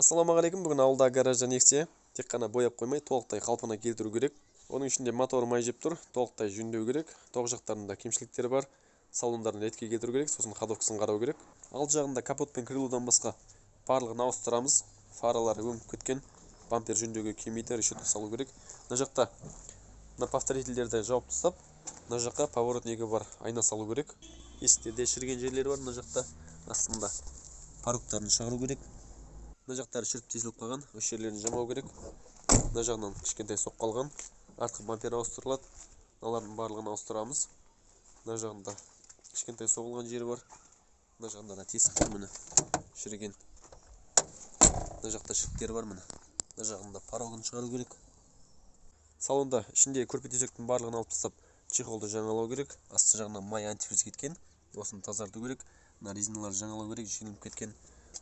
Ассалаумағалейкум. Бүгін ауылдағы гаражда Nexia тек қана бояп қоймай, толықтай қалпына келтіру керек. Оның ішінде мотор май жеп тұр, толықтай жөндеу керек. Тоқ жақтарында кемшіліктері бар. Салондарын ретке келтіру керек, сосын ходовкасын қарау керек. Алты жағында капот пен крылодан басқа барлығын ауыстырамыз. Фаралары өңіп кеткен, бампер жөндеуге келмейді, решетка салу керек. Мына жақта повторительдерді жауып тастап, мына жаққа поворотнигі бар айна салу керек. Есіктерде шіріген жерлері бар. Мына жақта астында паруктарын шығару керек. Мына жақтары шіріп тесіліп қалған, осы жерлерін жамау керек. Мына жағынан кішкентай соққы қалған, артқы бампер ауыстырылады. Мыналардың барлығын ауыстырамыз. Мына жағында кішкентай соғылған жері бар. Мына жағында да тесік бар, міне шіріген. Мына жақта шіріктері бар, міне. Мына жағында порогын шығару керек. Салонда ішінде көрпе-төсектің барлығын алып тастап, чехолды жаңалау керек. Асты жағынан май антифриз кеткен, осыны тазарту керек. Мына резиналар жаңалау керек, желініп кеткен.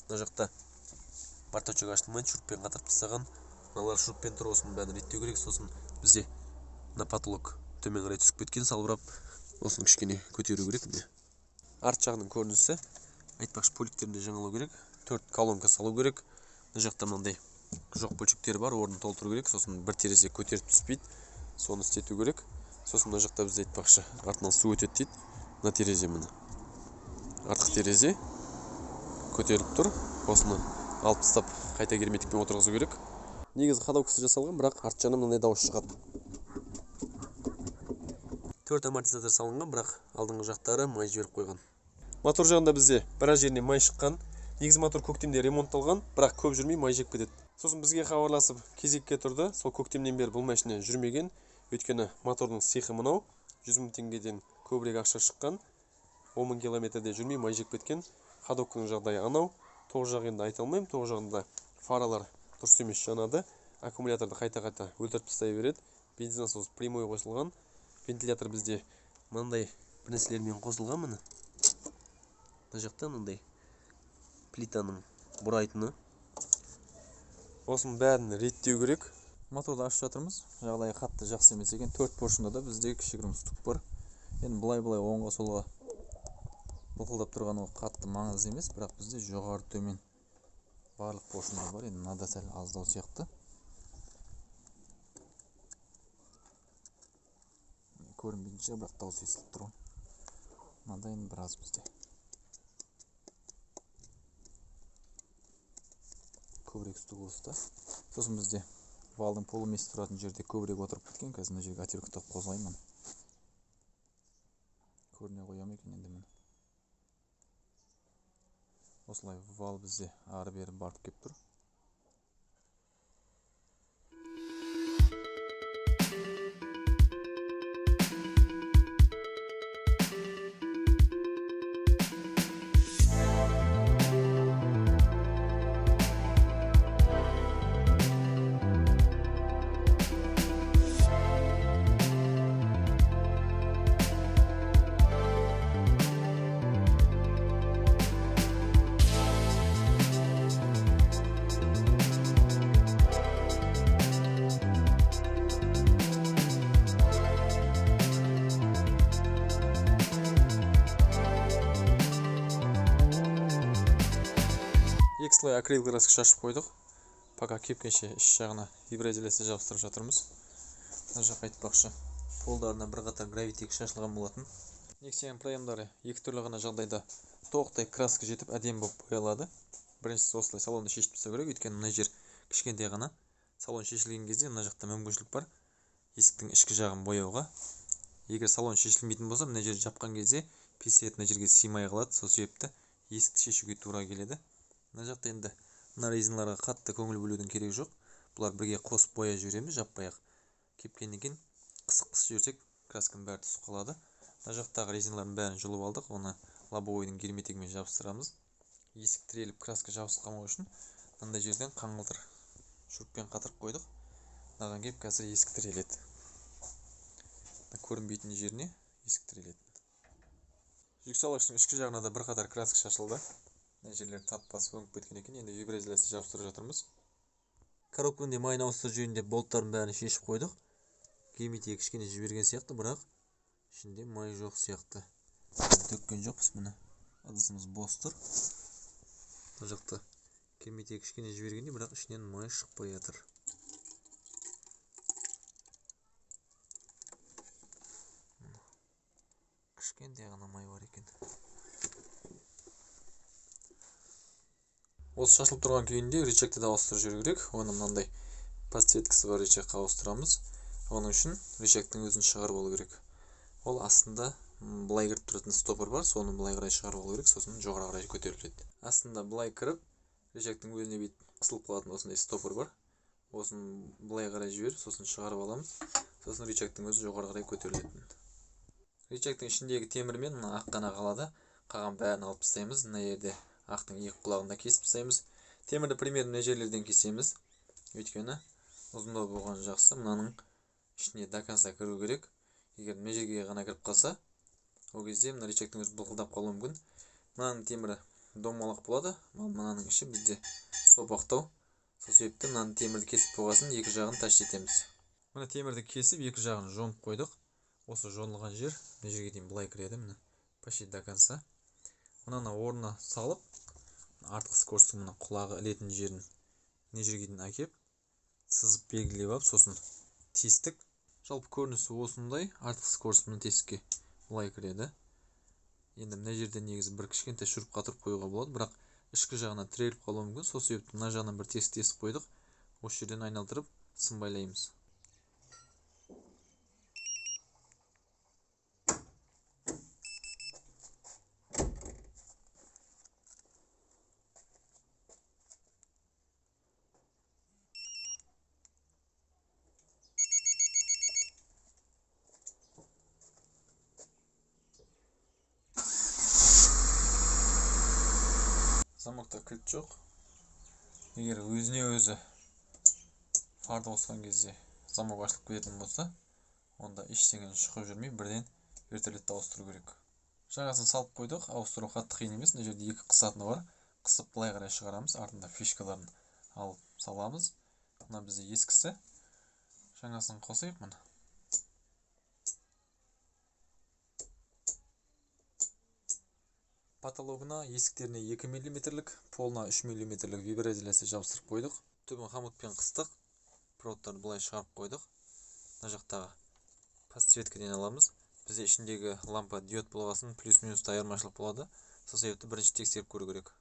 Мына жақта барточок ашылмайды, шуруппен қатырып тастаған. Мыналар шуруппен тұр, осының бәрін реттеу керек. Сосын бізде мына потолок төмен қарай түсіп кеткен, салбырап, осыны кішкене көтеру керек. Арт жағының көрінісі, айтпақшы, поликтерінде жаңалау керек. 4 колонка салу керек. Мына жақта мынандай жоқ бөлшектері бар, орнын толтыру керек. Сосын бір терезе көтеріп түспейді, соны істету керек. Сосын мына жақта бізде айтпақшы, артынан су өтеді дейді. Мына терезе, міне артқы терезе көтеріліп тұр, осыны алып тастап қайта герметикпен отырғызу керек. Негізі ходовкасы жасалған, бірақ арт жағынан мынандай дауыс шығады. 4 амортизатор салынған, бірақ алдыңғы жақтары май жіберіп қойған. Мотор жағында бізде біраз жеріне май шыққан. Негізі мотор көктемде ремонтталған, бірақ көп жүрмей май жеп кетеді. Сосын бізге хабарласып кезекке тұрды. Сол көктемнен бері бұл машина жүрмеген. Өйткені мотордың сиқы мынау, 100 000 теңгеден көбірек ақша шыққан. 10 000 километрде жүрмей май жеп кеткен. Ходовканың жағдайы анау. Тоқ жағы енді айта алмаймын. Тоқ жағында фаралар дұрыс емес жанады. Аккумуляторды қайта-қайта өлтіріп тастай береді. Бензин насос прямой қосылған. Вентилятор бізде мынандай бір нәрселермен қосылған, міне. Мына жақта мынандай плитаның бұрайтыны. Осының бәрін реттеу керек. Моторды ашып жатырмыз. Жағдайы қатты жақсы емес екен. 4 поршында да бізде кішігірім стук бар. Енді былай оңға солға бұлқылдап тұрғаны қатты маңызды емес, бірақ бізде жоғары төмен барлық поршындар бар. Енді мынада сәл аздау сияқты. Көрінбейтінше, бірақ дауыс естіліп тұр. Мынада енді біраз бізде көбірек стук осыда. Сосын бізде валдың полумесі тұратын жерде көбірек отырып кеткен. Қазір мына жерге отвертка қозғаймын. Көріне қоямын екен енді, міне. Осылай вал бізде ары бері барып кеп тұр. Екі слой акрил краска шашып қойдық. Пока кепкенше іш жағына виброизоляция жабыстырып жатырмыз. Мына жақ айтпақшы, полдарына бірқатар гравитек шашылған болатын. Nexia проемдары екі түрлі ғана жағдайда толықтай краска жетіп әдемі болып боялады. Біріншісі осылай салонды шешіп тастау керек, өйткені мына жер кішкентай ғана. Салон шешілген кезде мына жақта мүмкіншілік бар есіктің ішкі жағын бояуға. Егер салон шешілмейтін болса, мына жерді жапқан кезде пистолет мына жерге сыймай қалады. Сол себепті есікті шешуге тура келеді. Мына жақта енді мына резиналарға қатты көңіл бөлудің керегі жоқ. Бұлар бірге қосып боя жібереміз, жаппай ақ. Кепкеннен кейін қысық-қысық жіберсек, красканың бәрі түсіп қалады. Мына жақтағы резиналардың бәрін жұлып алдық, оны лобовойдың герметигімен жабыстырамыз. Есік тіреліп краска жабысқанмау үшін мынандай жерден қаңылтыр шуруппен қатырып қойдық. Мынаған келіп қазір есік тіреледі. Көрінбейтін жеріне есік тіреледі. Жүксалғыштың ішкі жағына да бірқатар краска шашылды. Мына жерлер тап-бас өңіп кеткен екен. Енді виброизоляция жабыстырып жатырмыз. Коробканың май ауыстыру жүйесінде болттардың бәрін шешіп қойдық. Герметигі кішкене жіберген сияқты, бірақ ішінде май жоқ сияқты. Төккен жоқпыз, міне. Ыдысымыз бос тұр. Мына жақта кермете кішкене жібергенде, бірақ ішінен май шықпай жатыр. Кішкентай ғана май бар екен. Осы шашылып тұрған күйінде рычагты да ауыстырып жіберу керек. Оны мынандай подсветкасы бар рычагқа ауыстырамыз. Оның үшін рычагтың өзін шығарып алу керек. Ол астында былай кіріп тұратын стопор бар, соны былай қарай шығарып алу керек, сосын жоғары қарай көтеріледі. Астында былай кіріп, рычагтың өзіне бет қысылып қалатын осындай стопор бар. Осын былай қарай жіберіп, сосын шығарып аламыз. Сосын рычагтың өзі жоғары қарай көтеріледі. Рычагтың ішіндегі темірмен мына ақ қана қалады. Қалған бәрін алып тастаймыз. Мына жерде ақтың екі құлағын да кесіп тастаймыз. Темірді примерно мына жерлерден кесеміз. Өйткені ұзындау болған жақсы. Мынаның ішіне до конца кіру керек. Егер мына жерге ғана кіріп қалса, ол кезде мына рычагтың өзі былқылдап қалуы мүмкін. Мынаның темірі домалақ болады, ал мынаның іші бізде сопақтау. Сол себепті мынаның темірді кесіп болғасын екі жағын тас етеміз. Мына темірді кесіп екі жағын жонып қойдық. Осы жонылған жер мына жерге дейін былай кіреді, міне почти до конца. Мынаны орнына салып, артқы скоростың мына құлағы ілетін жерін мына жерге дейін әкеп, сызып белгілеп алып, сосын тестік. Жалпы көрінісі осындай. Артқы скорост мына тесікке былай кіреді. Енді мына жерде негізі бір кішкентай шуруп қатырып қоюға болады, бірақ ішкі жағына тіреліп қалуы мүмкін. Сол себепті мына жағынан бір тесік тесіп қойдық. Осы жерден айналдырып сымбайлаймыз. Замокта кілт жоқ. Егер өзіне өзі фарды қосқан кезде замок ашылып кететін болса, онда ештеңені шұқып жүрмей бірден вертолетті ауыстыру керек. Жағасын салып қойдық. Ауыстыру қатты қиын емес. Мына жерде екі қысатыны бар. Қысып былай қарай шығарамыз. Артында фишкаларын алып саламыз. Мына бізде ескісі. Жаңасын қосайық мына. Потологына, есіктеріне 2 мм, полына 3 мм виброизоляция жабыстырып қойдық. Түбін хомутпен қыстық. Проводтарды былай шығарып қойдық. Мына жақтағы подсветкіден аламыз. Бізде ішіндегі лампа диод болғасын плюс-минуста айырмашылық болады. Сол себепті бірінші тексеріп көру керек.